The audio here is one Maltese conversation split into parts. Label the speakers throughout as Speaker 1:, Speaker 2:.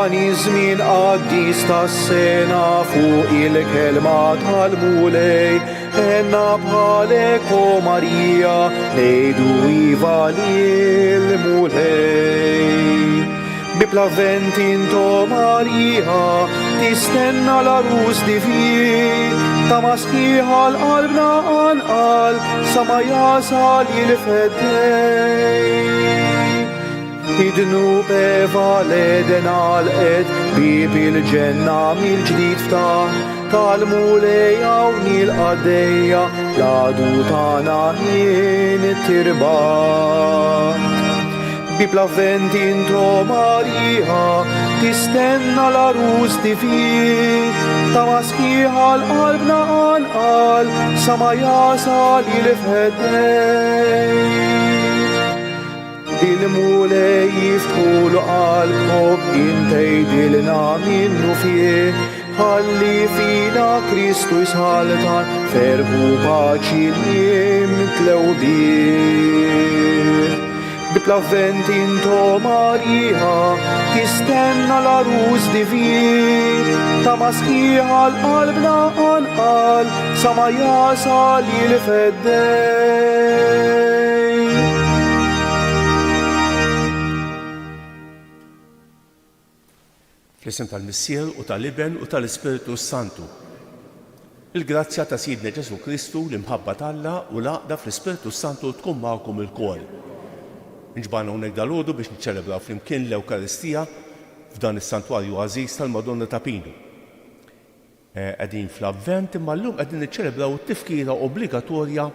Speaker 1: Tani żmien qaddis tas-sena fuq il-kelma tal-mulej, enna bħalek o Marija ngħidu iva lill-mulej. Bi plavent into Marija tistenna l-arus divin, ta' maskiħa l-qalbna anqal sa ma jasal il-fedej. Idnu beva l-eden għal-ed bib il-ġenna mil-ġdid ftaħ, tal-mulej għawni l-qaddejja l-għadu tana jien tirbat. Bi plavent into Marija tistenna l-arus divin, ta' maskiħa l-qalbna anqal sa ma jasal il-fedej. Il-mulej jiftħulu qalbhom intejdilna minnu fih, ħalli fina Kristu jisħaltan ferħu paċi jimtlew bih. Bi plavent into Marija tistenna l-arus divin, ta' maskiħa l-qalbna anqal sa ma jasal il-fedej.
Speaker 2: Fl-isem tal-Missier u tal-Iben u tal-Ispiritu Santu. Il-grazzja ta' Sidna Ġesu Kristu l-imħabba tal-Alla u l-għaqda fl-Ispiritu Santu tkun magħkom il-kol. Nġbana hawnhekk dalodu biex niċċelebraw flimkien l-Ewkaristija f'dan is-santwarju għażiż tal-Madonna ta' Pinu. Qegħdin fl-Avvent imma llum qegħdin niċċelebraw it-tifkira obbligatorja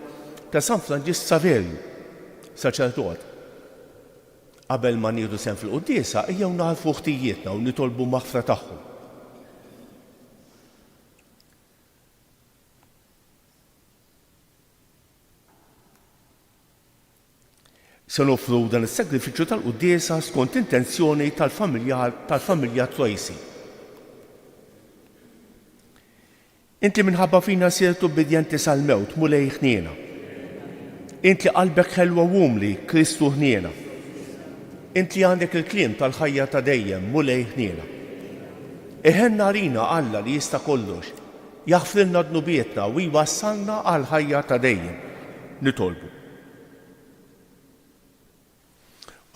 Speaker 2: ta' San Franġis Saverju, saċerdot. Qabel ma nieħdu sehem fil-quddiesa ejjew narfu ħtijietna u nitolbu maħfra tagħhom. Se nofru dan is-sagrifiċċju tal-quddiesa skont intenzjoni tal-familja Trojsi. Inti minħabba fina sirtu bidjenti sal-mewt mulej ħniena. Inti qalbek ħelwa wumli Kristu ħniena. Inti għandek il-kliem tal-ħajja ta' dejjem mulej ħniena. Iħenna rina Alla li jista' kollox, jaħfrilna dnubietna u jwassalna għal ħajja ta' dejjem. Nitolbu.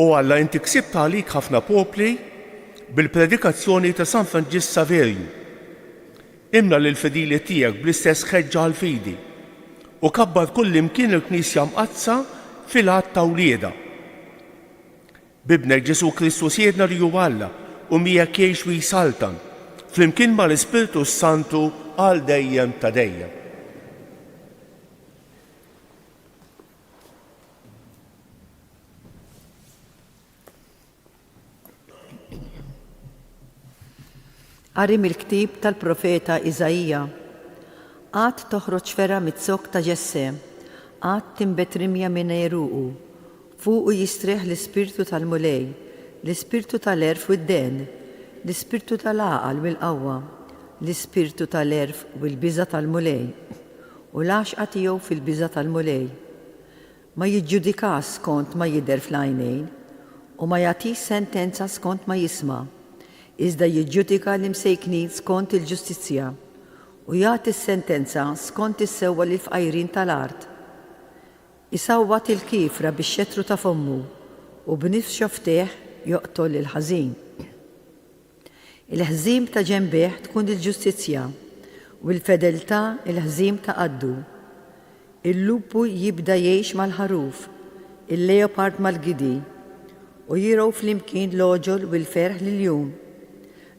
Speaker 2: U Alla inti ksibta għalik ħafna popli bil-predikazzjoni ta' San Franġis Saverju. Imla lill-fedili tiegħek bl-istess ħeġġa għall-fidi u kabbar kull imkien il-Knisja mqazza fil-għad ta' wlieda. Bibnek Ġesu Kristu siedna li huwa Alla u miegħek jgħix u jsaltan flimkien mal-Ispiritu Santu għal dejjem ta' dejjem.
Speaker 3: Qari mill-ktieb tal-profeta Iżajija. Għad toħroġ fera mit-zokk ta' Ġesse, għad timbet rimja minn Eruqu. Fuqu jistrieħ l-ispirtu tal-mulej, l-ispirtu tal-erf u d-den, l-ispirtu tal-għaqal u l-qawwa, l-ispirtu tal-erf u l-biża tal-mulej, u l-għaxqa tiegħu fil-biża tal-mulej. Ma jiġġudikas skont ma jidher fl-għajnejn u ma jagħtix sentenza skont ma jisma', iżda jiġġudika l-imsejknin skont il-ġustizzja u jagħti s-sentenza skont is-sewwa lil fqajrin tal-art. Isawwat il-kifra bix-xettru ta' fommu u b'nifx ftieħ joqtol il-ħażin. Il-ħżiem ta' ġenbih tkun il-ġustizzja u l-fedeltà il-ħżiem ta' qaddu. Il-lupu jibda jgħix mal-ħaruf, il-leopard mal-gidi u jiraw flimkien l-oġol u l-ferħ lill-jum.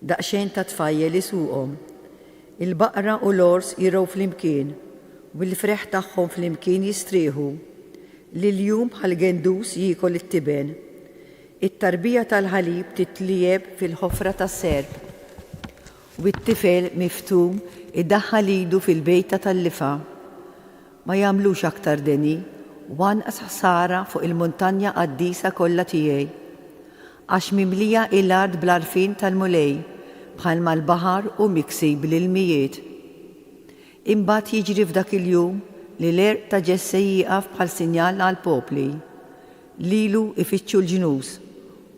Speaker 3: Daqsxejn ta' tfajjel isuqhom. Il-baqra u l-ors jiraw flimkien u l-freħ tagħhom flimkien jistrieħu. Lill-jum bħal-gendus jiekol it-tiben. It-tarbija tal-ħalib titlieb fil-ħofra tas-serb. U t-tifel miftum iddaħħal idu fil-bejta tal-lifa. Ma jagħmlux aktar deni u anqas ħsara fuq il-muntanja qaddisa kollha tiegħi. Għax mimlija il-ard bl-arfin tal-mulej bħalma l-baħar u miksib l-ilmijiet. Imbagħad jiġri f'dak il-jum li l-erq ta' Ġesse jieqaf bħal sinjal għall-popli. Lilu ifittxu l-ġnus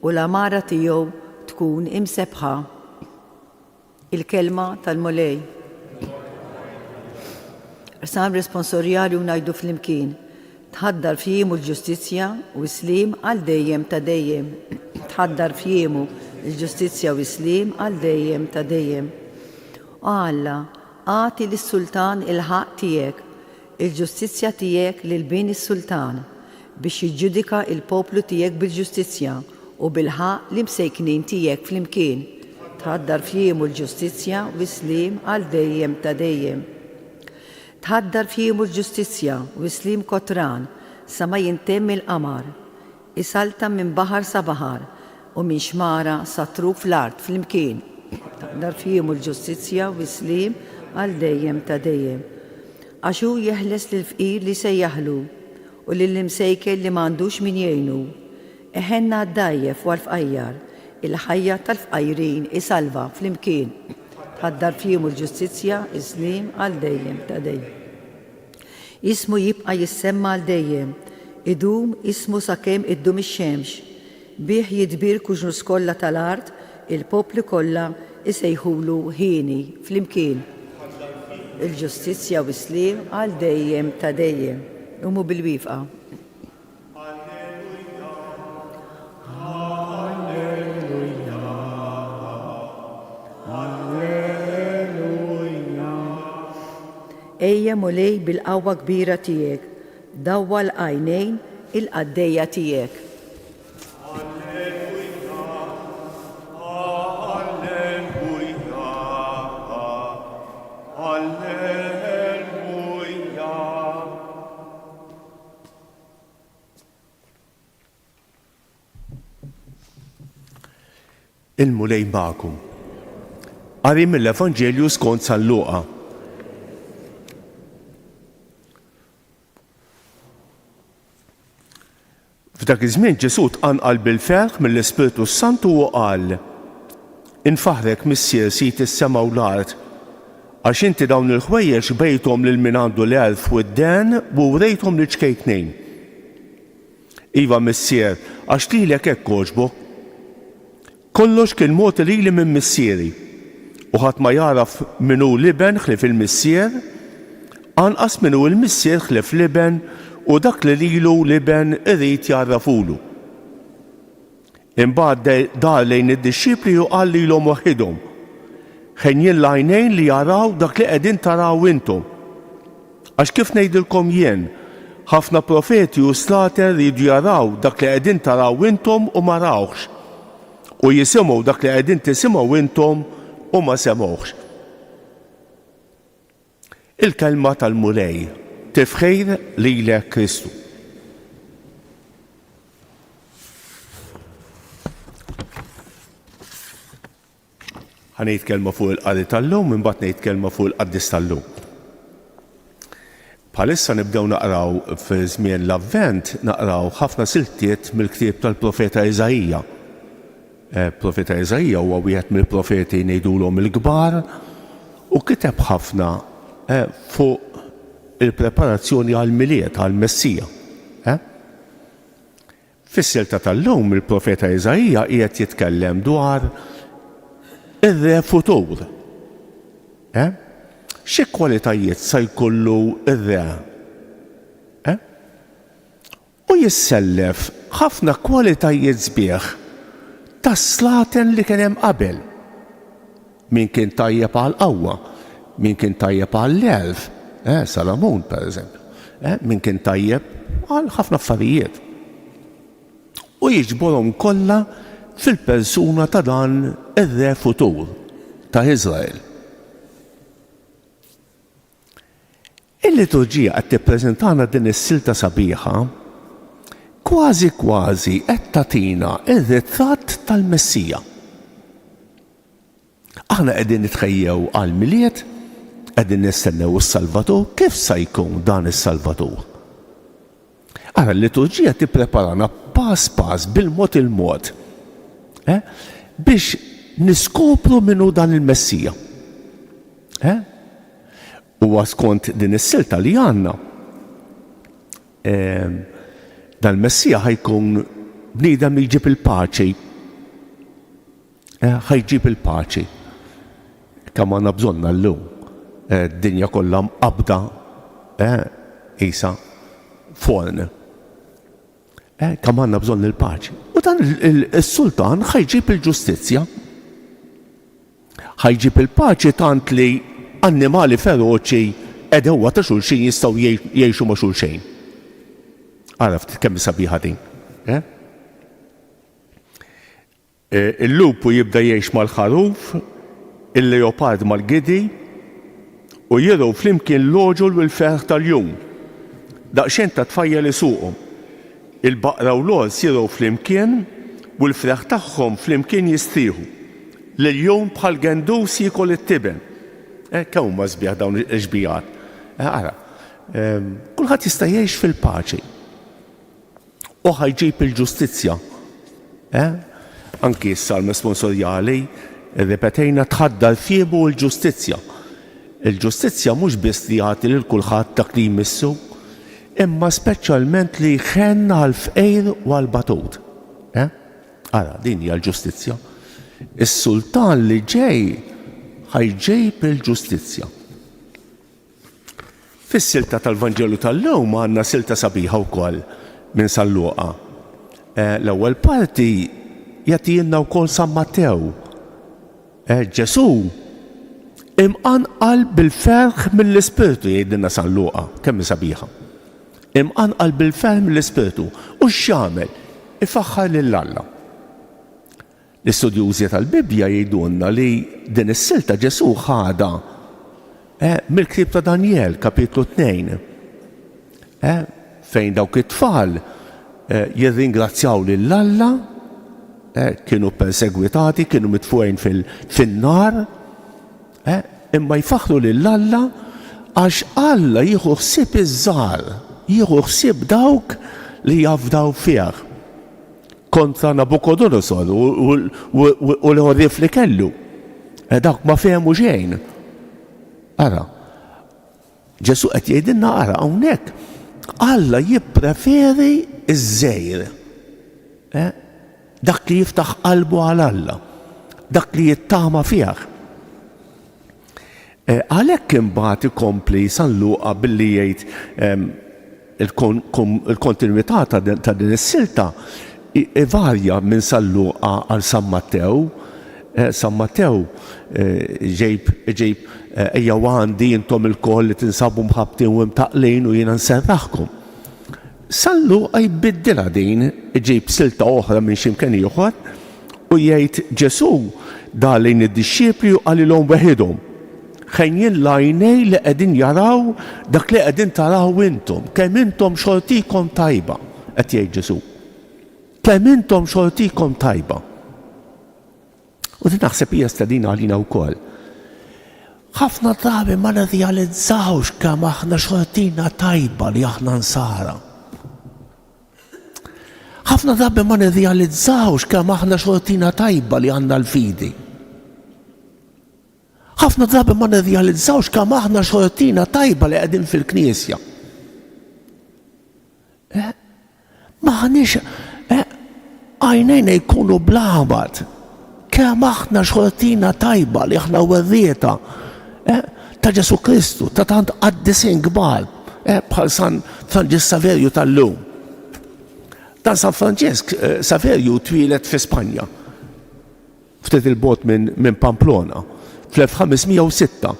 Speaker 3: u l-amara tiegħu tkun imsebħa. Il-kelma tal-Mulej. Rsam responsorjali u ngħidu flimkien. Tħaddar f'jiemu l-ġustizzja u slim għal dejjem ta' dejjem. Tħaddar f'jiemu l-ġustizzja u slim għal dejjem ta' dejjem. Alla, għati lis-sultan il-ħaq tiegħek, il-ġustizzja tiegħek lil bin is-sultan biex jiġġudika il-poplu tiegħek bil-ġustizzja u bil-ħaq li msejknin tiegħek flimkien. Tħaddar f'jiemu l-ġustizzja u slim għal dejjem ta' dejjem. Tħaddar f'jiemu l-ġustizzja u slim kotran sa ma jintemm il-qamar. Isalta minn baħar sa baħar u minn xmara sa truf fl-art flimkien. Tħaddar f'jiemu l-ġustizzja u slim għal dejjem ta' dejjem. Għaxu jeħles lil-fqir li sejjaħlu u lill-imsejkel li m'għandux min jgħinu. Eħenna d-dajjef u għal-fqajjar, il-ħajja tal-fqajrin isalva flimkien. Tħaddar f'jiemu l-ġustizzja islim għal dejjem ta' dejjem. Ismu jibqa' jissemma għal dejjem, idum ismu sakemm iddum ix-xemx. Bih jidbir kuġnus kollha tal-art, il-popli kollha isejħulu ħini flimkien. Il-ġustizzja u islim għal dejjem ta' dejjem. Umu bil-wifqa. Ejja Mulej bil-qawwa kbira tiegħek, dawwa l-għajnejn il-qaddejja tiegħek.
Speaker 2: Il-Mulej magħkom. Qari mill-Evanġelju skont San Luqa. F'dak iż-żmien Ġesu tqanqal bil-ferħ mill-Ispiritu Santu u qal: Infaħrek missier sit is-sema u l-art, għax inti dawn il-ħwejjeġ bejthom lil min għandu l-elf u d-den u wrejthom lil ċkejknejn. Iva missier, għax lilek hekk għoġbok. Kollox kien mod lili minn missieri u ħadd ma jaraf min hu liben ħlief il-missier, anqas min hu l-missier ħlief liben u dak li lilu liben irid jarrafulu. Imbagħad dar lejn id-dixxipli u qal lilhom waħidhom: ħenjin l-għajnejn li jaraw dak li qegħdin taraw intom. Għax kif ngħidilkom jien, ħafna profeti u slater jridu jaraw dak li qegħdin taraw intom u ma rawx, u jisimgħu dak li qegħdin tisimgħu intom u ma semgħux. Il-kelma tal-Mulej tifħejr lilek Kristu. Ħanejt kelma fuq il-qari tal-lum, imbagħad ngħid kelma fuq il-qaddis tal-lum. Bħalissa nibdew naqraw fi żmien l-Avvent naqraw ħafna siltiet mill-ktieb tal-Profeta Iżajija. Profeta Iżajija huwa wieħed mill-profeti ngħidulhom il-kbar u kiteb ħafna fuq il-preparazzjoni għal-miliet, għal-Messija. Fis-silta tal-lum il-Profeta Iżajija qiegħed jitkellem dwar ir-re futur. Xi kwalitajiet se jkollu ir-re? U jissellef ħafna kwalitajiet sbieħ tas-slaten li kien hemm qabel. Min kien tajjeb għall-qawwa, min kien tajjeb għall-elf, Salamun pereżempju, min kien tajjeb għal ħafna affarijiet. U jiġborhom kollha fil-persuna ta' dan ir-re futur ta' Iżrael. Il-liturġija qed tippreżentana din is-silta sabiħa kważi qed tagħtina ir-ritratt tal-Messija. Aħna qegħdin nitħejjew għall-miliet, qegħdin nistennew is-Salvatur, kif se jkun dan is-Salvatur? Ara l-liturġija tippreparana pass pass bil-mod il-mod biex niskopru minnu dan il-Messija. U skont din is-silta li għandna dan il-Messija ħajkun bniedem li jġib il-paċi ħajġib il-paċi. Kemm għandna bżonna llum. D-dinja kollha mqabda isa forn. Kemm għandna bżonn il-paċi. U dan is-sultan ħajġib il-ġustizzja. Ħajġib il-paċi tant li annimali feroċi edewa ta' xulxin jistgħu jgħixu ma' xulxin. Għaraft kemm sabiħa din. Il-lupu jibda jgħix mal-ħaruf, il-leopard mal-gidi u jidhru flimkien l-oġol u l-ferħ tal-jum. Daqsxejn ta' tfajja li suqhom. Il-baqra u l-ors jidhru flimkien u l-freħ tagħhom flimkien jistrieħu. L-jum bħal gendus jikol it-tiben. Kemm huma sbieħ dawn il-ġbijat. Ara, kulħadd jista' jgħix fil-paċi. U ħajġib il-ġustizzja. Anki s-salm responsorjali ripetejna tħaddar fiebu l-ġustizzja. Il-ġustizzja mhux biss li jagħti lil kulħadd dak li jmissu, imma speċjalment li jħenn għall-fqejr u għall-batut. Ara, din hija l-ġustizzja. Is-sultan li ġej ħajġejb il-ġustizzja. Fis-silta tal-Vanġelu tal-lewm għandna silta sabiħa wkoll minn San Luqa. L-ewwel parti jagħtina wkoll San Mattew. Ġesu imqanqal bil-ferħ mill-Ispirtu jgħidilna San Luqa, kemm sabiħa. Imqanqal bil-ferħ mill-Ispirtu u x'jagħmel? Ifaħħar lill-Alla. L-istudjużi tal-Bibja jgħidulna li din is-silta Ġesu ħada mill-Ktieb ta' Danjel, kapitlu 2, fejn dawk it-tfal jirringrazzjaw lill-Alla, kienu persegwitati, kienu mitfuqin fin-nar, imma jfaħru lill-Alla għax Alla jieħu ħsieb iż-żgħar, jieħu ħsieb dawk li jafdaw fih kontra Nabucodonosor u l-ħorrif li kellu. Dawk ma fehmu xejn. Ara, Ġesu qed jgħidilna ara hawnhekk Alla jippreferi iż-żgħir. Dak li jiftaħ qalbu għal Alla, dak li jittama fih. Għalhekk imbagħad ikompli San Luqa billi jgħid il-kontinwità ta' din is-silta varja minn San Luqa għal San Mattew. San Mattew ġejb ejja għandi intom il-koll li tinsabu mħabtin u mtaqlin u jiena nserraħkom. San Luqa jbiddilha din, ġejb silta oħra minn x'imkien ieħor u jgħid Ġesu dalejn id-dixxiepli u qalilhom weħidhom. Ħejjin l-għajnej li qegħdin jaraw dak li qegħdin taraw intom, kemm intom xortikom tajba, qed jgħid Ġesu. Kemm intom xortikom tajba. U din naħseb hija stedina għalina wkoll. Ħafna drabi ma nirrealizzawx kemm aħna xortina tajba li aħna nsara. Ħafna drabi ma nirrealizzawx kemm aħna xortina tajba li għandna l-fidi. Ħafna drabi ma nirrealizzawx kemm aħna xortina tajba li qegħdin fil-Knisja. Maħniex għajnejna jkunu blaħbad. Kemm aħna xortina tajba li aħna werrieta ta' Ġesu Kristu, ta' tant qaddisin kbar, bħal San Franġis Saverju tal-lum. Dan San Franġisk Saverju twilet fi Spanja, ftit il-bot minn Pamplona, fl-1506.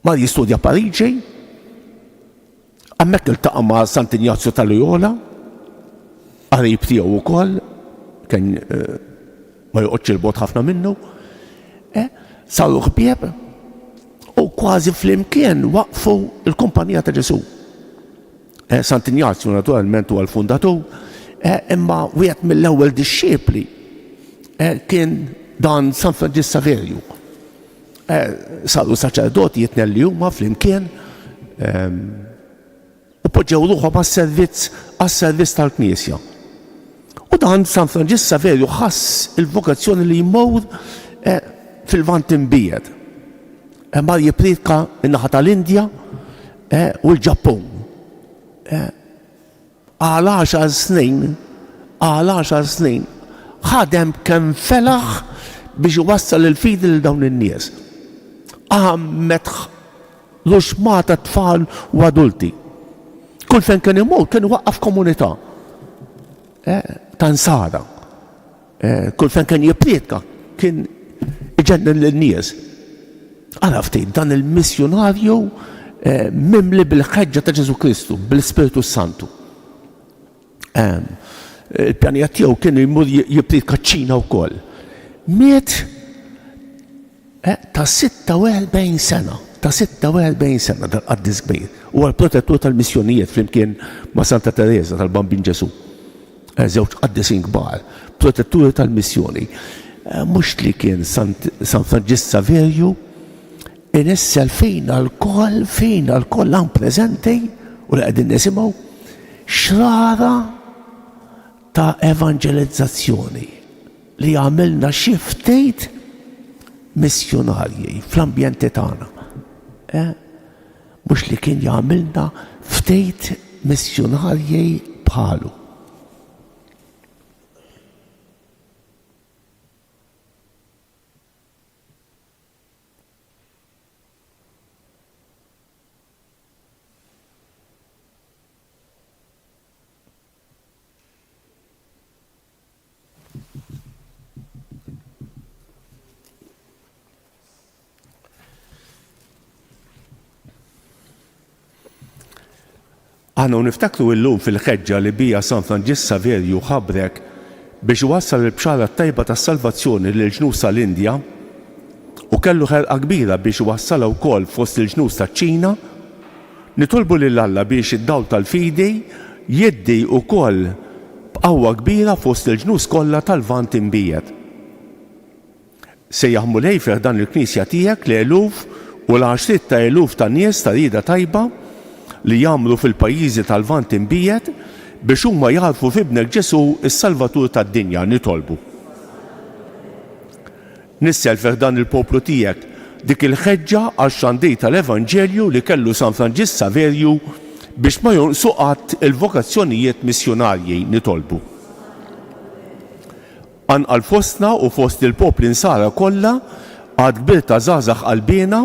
Speaker 2: Mar jistudja Pariġi, hemmhekk iltaqa' ma' Sant Ignazju tal-Loyola, qarib tiegħu wkoll, kien ma joqgħodx il-bot ħafna minnu, saru ħbieb u kważi flimkien waqfu l-kumpanija ta' Ġesu. Sant Ignazju naturalment huwa l-fundatur, imma wieħed mill-ewwel dixxiepli kien dan San Franġis Saverju. Saru saċerdoti jitnelli huma flimkien u poġġew ruħhom għas-servizz tal-Knisja. U dan San Franġis Saverju ħass il-vokazzjoni li jmur fil-Vant imbiegħed. Mar jipprika in-naħa tal-Indja u l-Ġappun. Għal 10 snin għal 10 snin ħadem kemm felaħ biex iwassal il-fidi lil dawn in-nies. Għammet l-uxmata tfal u adulti. Kull fejn kien imur kien iwaqqaf komunità ta' nsara. Kull fejn kien jippriedka kien iġennin lin-nies. Ara ftit dan il-missjonarju mimli bil-ħeġġa ta' Ġesu Kristu, bil-Spiritu Santu. Il-pjanija tiegħu kien jmur jippriedka ċ-Ċina wkoll. Miet ta' 46 sena, ta' 46 sena dal-qaddis kbir. U għal-protettur tal-missjonijiet flimkien ma' Santa Teresa tal-Bambin Ġesu. Żewġ qaddisin kbar, protetturi tal-missjoni. Mhux li kien San Franġis Saverju inissel fejn għal-koll hawn preżenti u li qegħdin nisimgħu xrara ta' evangelizzazzjoni li għamilna xi ftit missjonarji fl-ambjenti tagħna. Mhux li kien jagħmilna ftit missjonarji bħalu. Għannu niftakru illum fil-ħeġġa li bija San Franġis Saverju ħabrek biex wassal il-bxara tajba tas salvazzjoni lil-ġnus tal-Indja u kellu ħerqa kbira biex wassala wkoll fost il-ġnus taċ-Ċina, nitolbu lil Alla biex id-dawl tal-fidi jiddi wkoll b'qawwa kbira fost il-ġnus kollha tal-Vant imbiegħed. Se jaħmu lejfer dan il-Knisja tiegħek li eluf u l-10 ta' eluf ta' nies ta' rieda tajba li jagħmlu fil-pajjiżi tal-Vant imbiegħed biex huma jarfu f'ibnek Ġesu is-Salvatur tad-dinja nitolbu. Nissel dan il-poplu tiegħek dik il-ħeġġa għax-xandir tal-Evanġelju li kellu San Franġis Saverju biex ma jonqsu qatt il-vokazzjonijiet missjonarji nitolbu. Anqal fostna u fost il-popli nsara kollha għad kbir ta' żgħażagħ qalbina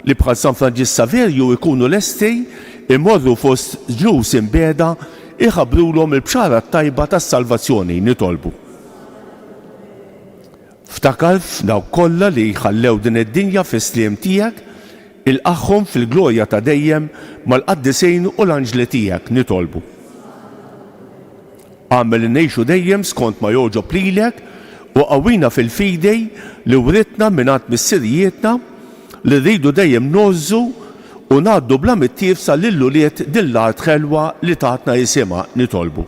Speaker 2: li bħal San Franġis Saverju ikunu lesti imorru fost ġnus imbeda iħabbrulhom il-bxara tajba tas-salvazzjoni nitolbu. Ftakar f'dawk kollha li jħallew din id-dinja fis-sliem tiegħek ilqaħħom fil-glorja ta' dejjem mal-qaddisejn u l-anġli tiegħek nitolbu. Għamel ngħixu dejjem skont ma jogħġob lilek u qawwina fil-fidej li writna mingħand missirijietna li rridu dejjem nożżu u ngħaddu bla mittiefsa lill-uliet dil-art ħelwa li tatna jisimha nitolbu.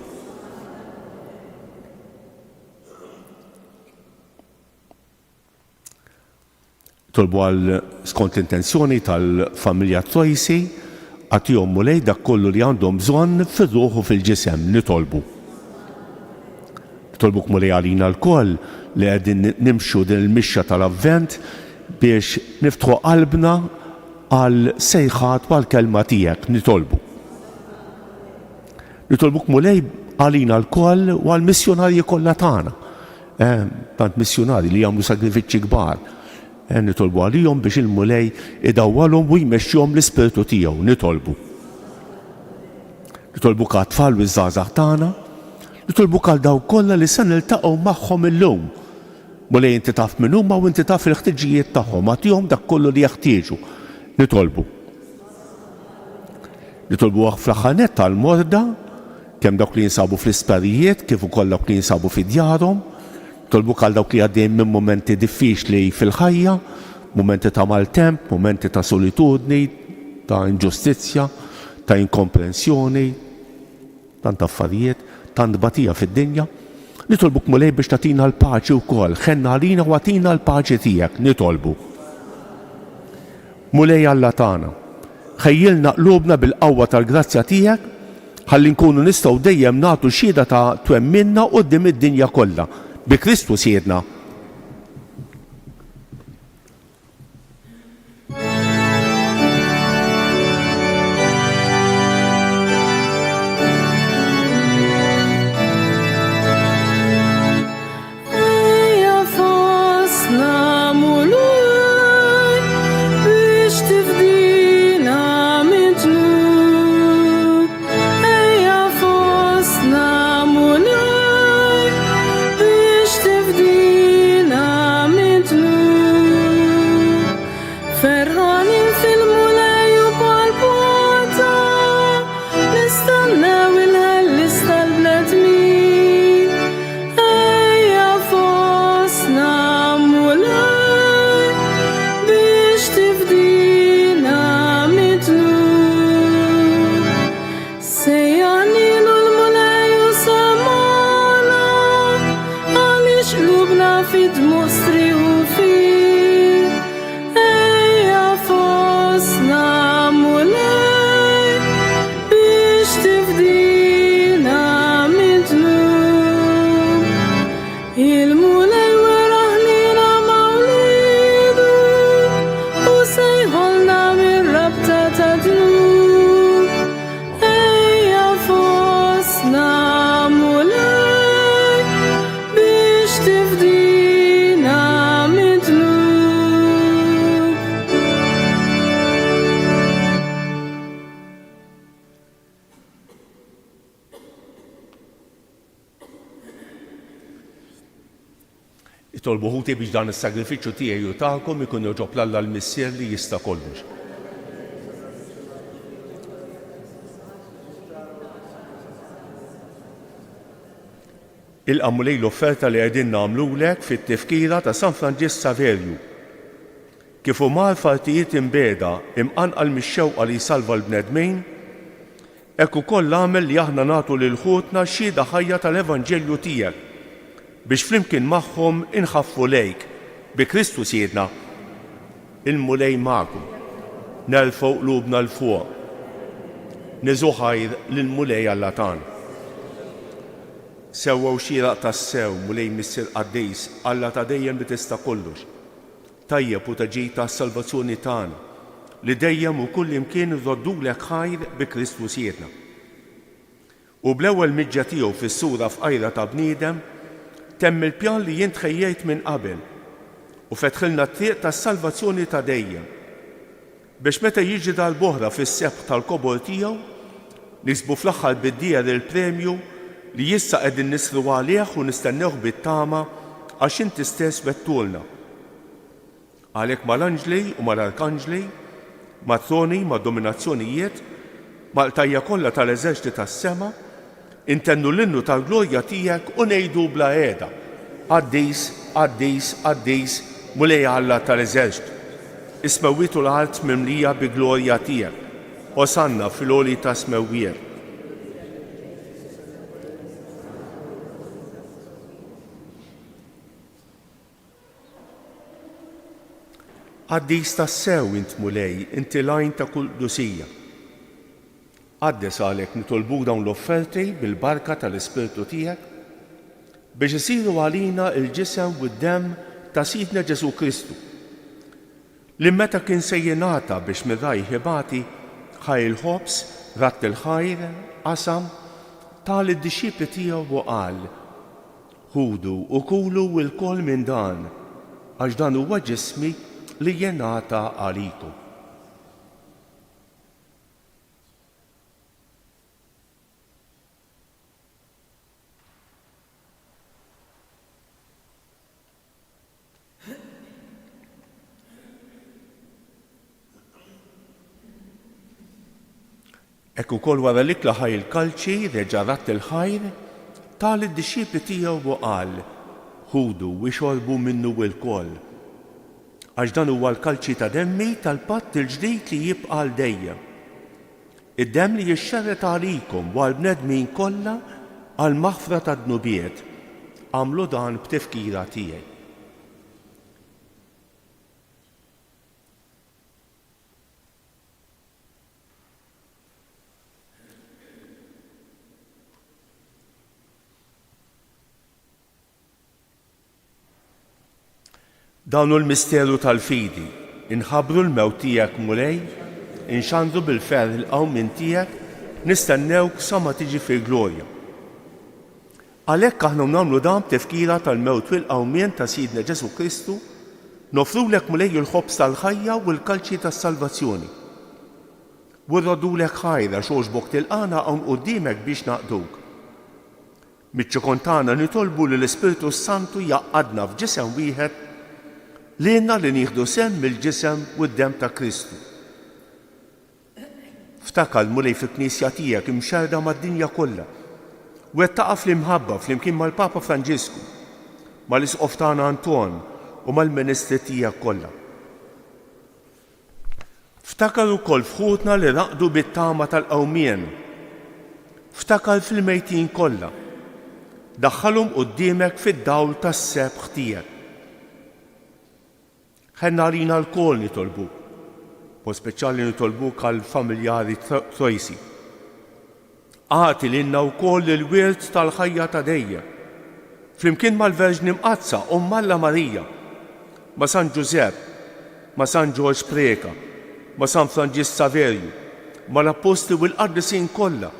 Speaker 2: Tolbu għal skont l-intenzjoni tal-familja Trojsi għatihom mulej dak kollu li għandhom bżonn fir-ruħ u fil-ġisem nitolbu. Tolbuk mulej għalina l-koll li qegħdin nimxu din il-mixja tal-avvent biex niftħu qalbna għal sejħat u għal-kelma tiegħek nitolbu. Nitolbuk mulej għalina l-koll u għal-missjonarji kollha tagħna. Tant missjonarji li jagħmlu sagrifiċċji kbar. Nitolbu għalihom biex il-mulej idawwalhom u jmexxihom l-Ispirtu tiegħu nitolbu. Nitolbuk għat-tfal u ż-żgħażagħ tagħna, nitolbuk għal dawk kollha li se niltaqgħu magħhom illum. Mulej inti taf min huma u inti taf il-ħtiġijiet tagħhom, agħtihom dak kollu li jeħtieġu. Nitolbu. Nitolbu fl-aħħar nett tal-morda kemm dawk li jinsabu fl-isptarijiet kif ukoll dawk li jinsabu fid-djarhom. Nitolbu għal dawk li għaddejjin minn mumenti diffiċli fil-ħajja, mumenti ta' maltemp, mumenti ta' solitudni, ta' inġustizzja, ta' inkomprensjoni, tant affarijiet, tant batija fid-dinja. Nitolbuk mulej biex tatina l-paċi wkoll, ħenna għalina u għatina l-paċi tiegħek nitolbu. Mulej Alla tagħna, ħejjilna qlubna bil-qawwa tal-grazzja tiegħek ħalli nkunu nistgħu dejjem nagħtu xhieda ta' twemminna quddiem id-dinja kollha bi Kristu siedna.
Speaker 4: في دموع striħu fih, ejja fostna mulej biex tifdina mid-dnub. Il-mulej weraħlina mawlidu u sejħolna mir-rabta ta' dnub. Ejja fostna mulej biex tifdina mid-dnub.
Speaker 2: Itolbu ħuti biex dan is-sagrifiċċju tiegħi u tagħkom ikun joġob l-Alla l-Missier li jista' kollox. Ilqammu lejn l-offerta li qegħdin nagħmlulek fit-tifkira ta' San Franġis Saverju. Kif huma l-partijiet imbeda imqanqal mix-xewqa li jsalva l-bnedmin, hekk ukoll għamel li aħna nagħtu lil ħutna xhieda ħajja tal-Evanġelju tiegħek biex flimkien magħhom inħaffu lejk bi Kristu Siedna. Il-mulej magħkom, nerfgħu qlubna l fuq, niżu ħajr lill-mulej Alla tagħna. Sewwew xieraq tas-sew mulej Missier Qaddejs Alla ta' dejjem li tista' kollox. Tajjeb u taġid tas-salvazzjoni tagħna li dejjem u kull imkien irroddulek ħajr bi Kristu Siedna. U bl-ewwel miġġa tiegħu fis-sura f'qajra ta' bniedem temm il-pjan li jien tħejjejt minn qabel u fetħilna t-triq tas-salvazzjoni ta' dejjem biex meta jiġi dal-boħra fis-sebħ tal-kobor tiegħu nisbu fl-aħħar bid-dieher il-premju li issa qegħdin nisru għalih u nistennewh bit-tama għax inti stess wettulna. Għalhekk mal-anġli u mal-arkanġli, mat-troni, mad-dominazzjonijiet, mal-qtajja kollha tal-eżerċiti tas-sema, intennu l-innu tal-glorja tiegħek u ngħidu bla qiegħda. Qaddejs, qaddejs, qaddejs, mulej Alla tal-eżerċit. Ismewwitu l-art mimlija bi glorja tiegħek. Osanna fil-għoli ta' smewwiet. Qaddejs tas-sew int mulej, inti lajn ta' kull qdusija. Qaddes għalhekk nitolbuk dawn l-offerti bil-barka tal-Ispirtu tiegħek biex isiru għalina l-ġisem u d-demm ta' Sidna Ġesu Kristu li meta kien se jingħata biex mir-rajħ ibati ħaj il-ħobs, ratt il-ħajr, qasam, tal id-dixxipli tiegħu u qal: ħudu u kulu l-koll minn dan għax dan huwa ġismi li jingħata għalikom. Hekk ukoll wara l-ikla ħaj il-kalċi reġa' ratt il-ħajr tal id-dixxipli tiegħu u qal: ħudu u xorbu minnu l-koll. Għax dan huwa l-kalċi ta' demmi tal-patt il-ġdid li jibqa' l dejjem. Id-demm li jixxarret għalikom u għall-bnedmin kollha għal maħfra ta' dnubiet. Għamlu dan b'tifkira tiegħi. Dawnu l-misteru tal-fidi, inħabru l-mewt tiegħek mulej, inxandru bil-ferħ il-qawmien tiegħek, nistennewk sa ma tiġi fil-glorja. Għalhekk aħna nagħmlu dan b'tifkira tal-mewt u l-qawmien ta' Sidna Ġesu Kristu, nofrulek mulej il-ħobs tal-ħajja u l-kalċi tas-salvazzjoni. U rrodulek ħajra xogħġbok tilqana hawn quddiemek biex naqduk. Miċ-ċokon tagħna nitolbu li l-Ispirtu Santu jaqgħadna f'ġisem wieħed lilna li nieħdu sehem mill-ġisem u d-demm ta' Kristu. Ftakar mulej fil-Knisja tiegħek imxerda mad-dinja kollha u qed taqa' fl-imħabba flimkien mal-Papa Franġisku, mal-Isqof tagħna Anton u mal-Ministri tiegħek kollha. Ftakar ukoll f'ħutna li raqdu bit-tama tal-qawmien. Ftakar fil-mejtin kollha. Daħħalhom quddiemek fid-dawl tas-sebħ tiegħek. Ħenna għalina l-kol nitolbuk, u speċjali nitolbuk għal-familjari Trojsi. Għati l-inna u koll il-wirt tal-ħajja ta' dejjem, flimkien mal-Verġni Mqazza Alla Marija, ma' San Giuseppe, ma' San George Preka, ma' San Franġis Saverju, ma' l-apposti u l-qaddisin kollha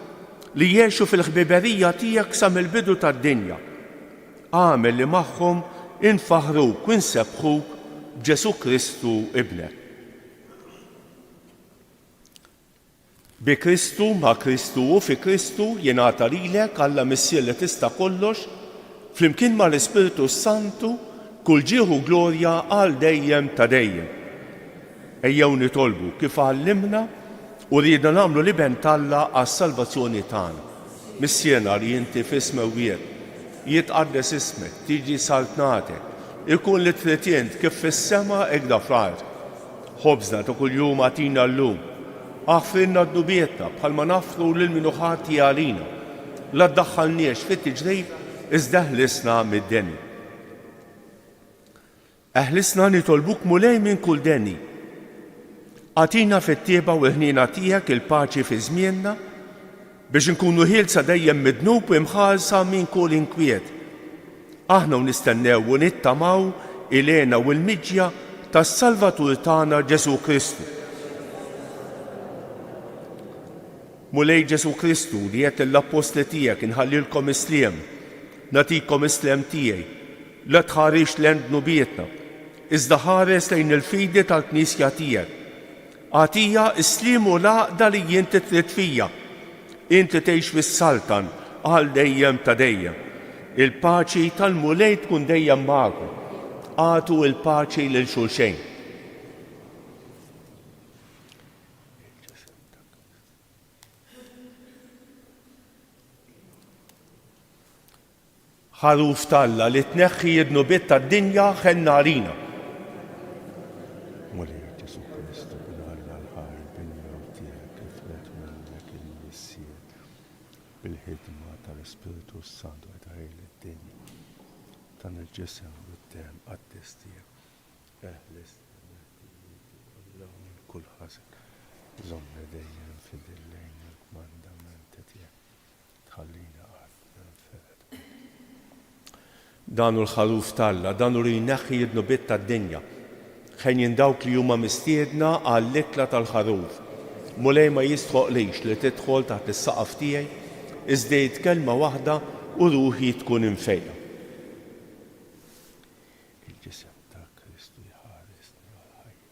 Speaker 2: li jgħixu fil-ħbiberija tiegħek sa mill-bidu tad-dinja. Għamel li magħhom infaħruk u nsebħuk b'Ġesu Kristu ibnek. Bi Kristu, ma' Kristu u fi Kristu jingħata lilek Alla Missier li tista' kollox, flimkien mal-Ispiritu Santu kull ġieħu glorja għal dejjem ta' dejjem. Ejjew nitolbu kif għallimna u rridna nagħmlu li bentalla għas-salvazzjoni tagħna. Missjena li inti f'ismek wiegħek, jitqaddes ismek, tiġi saltnatek, ikun li trid int kif fis-sema hekk fl-ard. Ħobżna ta' kuljum għatina llum, aħfrinna d-dubietna bħalma nafru lil min ħati għalina, la ddaħħalniex fit-tiġrejb iżda ħlisna mid-deni. Eħlisna nitolbuk mulej minn kull deni. Għatina fit-tieba u l-ħnina tiegħek il-paċi fi żmienna biex inkunu ħielsa dejjem midnub u imħallsa minn kull inkwiet. Aħna nistennew u nittamaw ilena u l-miġja tas-Salvatur tagħna Ġesu Kristu. Mulej Ġesu Kristu li qed l-apostli tiegħek inħallilkom isliem, natikom islem tiegħi, la tħarix lend nubietna, iżda ħares lejn il-fidi tal-Knisja tiegħek. Għatija islim u laqda li jinti trid fija. Inti tgħix fis-saltan għal dejjem ta' dejjem. Il-paċi tal-mulej tkun dejjem magħkom. Għatu il-paċi lil xulxejn. Ħaruf talla li tneħħi id-nubiet tad-dinja ħenna għalina.
Speaker 5: bil-ħidma tal-Ispiritu Santu qed ħejl id-dinja tan il-ġisem u d-dem qaddis tiegħek eħles minn kull ħażin żomm dejjem fidillejn il-kmandamenti tiegħek tħallina qatt nfed.
Speaker 2: Dan l-ħaruf talla, dan li jneħħi id-nubiet tad-dinja. Ħejjin dawk li huma mistiedna għall-ikla tal-ħaruf. Mulej ma jistħoqlix li tidħol taħt is-saqaf tiegħi iżda kelma waħda u ruħi tkun imfejja.
Speaker 5: Il-ġisem ta' Kristu jħaresni għal-ħajja.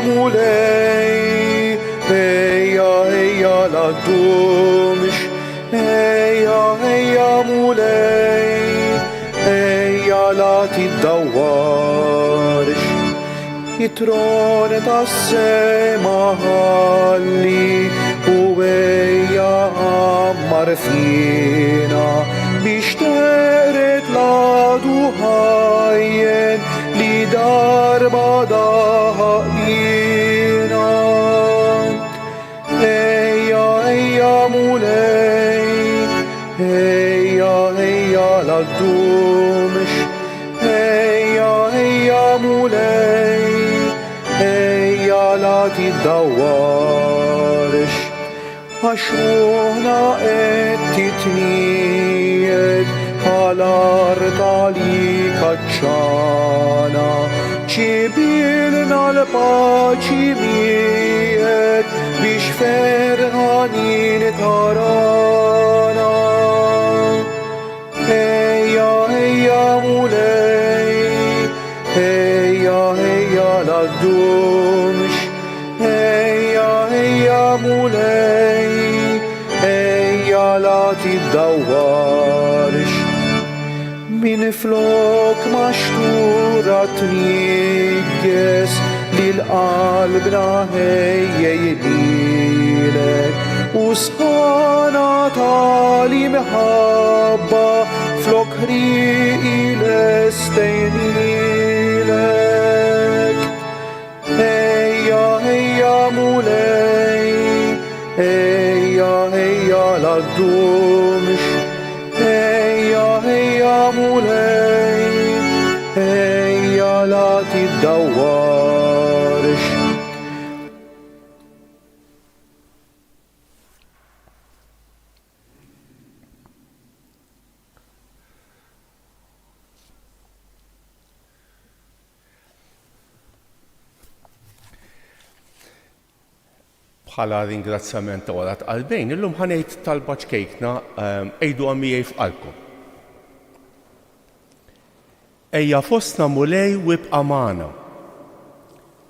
Speaker 1: mulej, ejja l-għaddumx, ejja mulej, ejja la tiddawarx. Jitron tas-sema ħalli u ejja ammar fina biex teret l-għadu ħajjen li darba daħaqina. tiddawwarx għax ruħna qed titnied bħal-arta li kaċċana ċibilna l-paċi miegħek biex ferħanin tarana. Ejja, ejja mulej, ejja, ejja l-għaddumx, ejja, ejja mulej, ejja la tiddawwarx. Min flok maxtura tnigges li l-qalbna ħejjejlilek u sħana tali mħabba flok ħriqi l-estejnilek. Ejja, ejja mulej, ejja, ejja l-għaddumx, ejja, ejja mulej, ejja la tiddawwarx.
Speaker 2: Bħala ringrazzjament wara tqalbejn, illum ħanejt talba ċkejkna ejdu għamijaj f'qalbkom. Ejja fostna mulej u ibqa' magħna.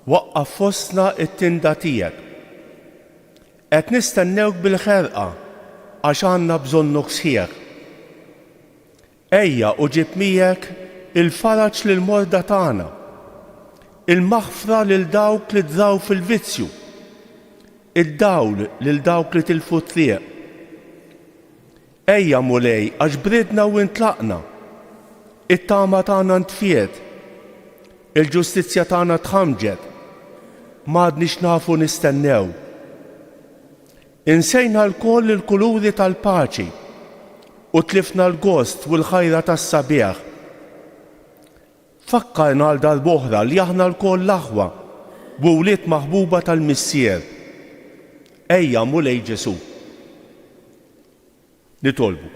Speaker 2: Waqqaf fostna t-tinda tiegħek. Qed nistennewk bil-ħerqa għax għandna bżonnok sħiħ. Ejja u ġib miegħek il-faraġ lill-morda tagħna, il-maħfra lil dawk li ddaw fil-vizzju, id-dawl lil dawk li tilfu t-triq. Ejja mulej għax bridna u intlaqna, it-tama tagħna ntfiet, il-ġustizzja tagħna tħamġet, m'għadniex nafu nistennew. Insejna l-koll il-kuluri tal-paċi u tlifna l-gost u l-ħajra tas-sabiħ. Fakkarna għal darb'oħra li aħna l-koll l-aħwa u wlied maħbuba tal-Missier. Ejja mulej Ġesu. Nitolbu.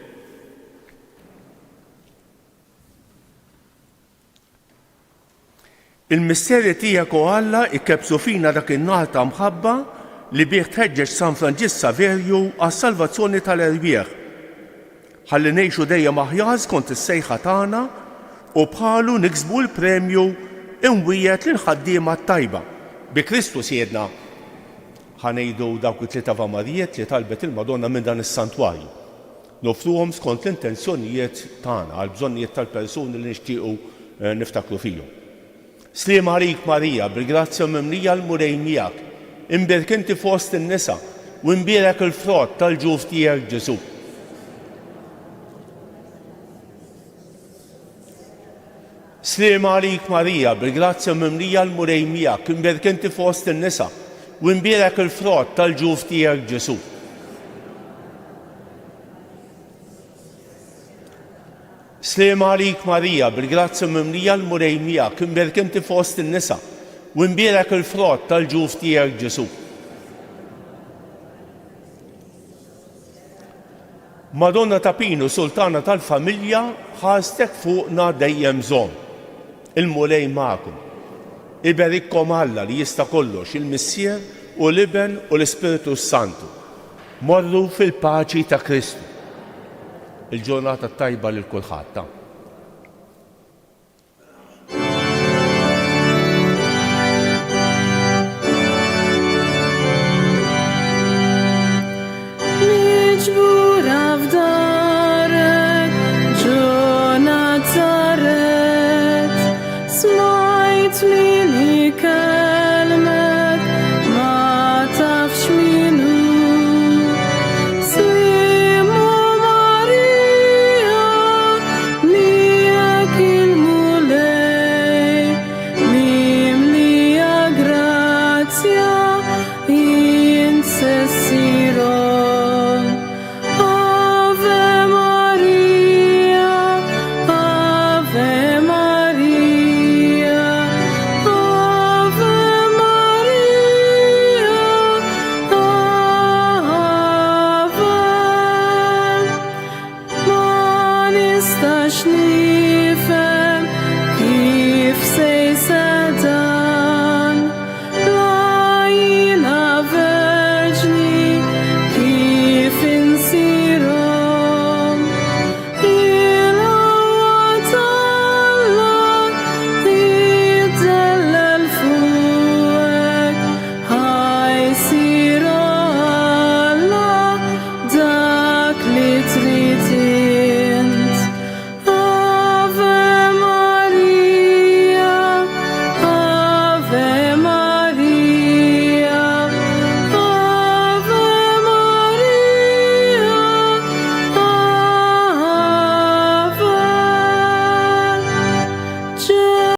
Speaker 2: Il-misteri tiegħek u Alla ikkebsu fina dak in-nar ta' mħabba li bih tħeġġeġ San Franġis Saverju għas-salvazzjoni tal-erbieħ. Ħalli ngħixu dejjem aħjar skont is-sejħa tagħna u bħalu niksbu l-premju imwiegħed lill-ħaddiema t-tajba. Bi Kristu siedna ħanejdu dawk it-tlieta Vamarijiet li talbet il-Madonna minn dan is-santwarju. Nofruhom skont l-intenzjonijiet tagħna għal bżonnijiet tal-persuni li nixtiequ niftakru fihom. Sliem għalik Marija, bil-grazzja mimlija l-murej miegħek, imbirk inti fost in-nisa u imbierek il-frott tal-ġuf tiegħek Ġesu. Sliem għalik Marija, bil-grazzja mimlija l-murej miegħek, imbirk inti fost in-nisa u imbierek il-frott tal-ġuf tiegħek Ġesu. Sliem għalik Marija, bil-grazzja mimlija l-murej miegħek, imbierk inti fost in-nisa u imbierek il-frott tal-ġuf tiegħek Ġesu. Madonna ta' Pinu, sultana tal-familja, ħastek fuqna dejjem żomm. Il-mulej magħkom. Iberikkom Alla li jista' kollox, il-Missier u l-Iben u l-Ispiritu Santu. Morru fil-paċi ta' Kristu. Il-ġurnata tajba lil kulħadd.
Speaker 4: Miġbura f'darek, ġo Nazaret, smajt li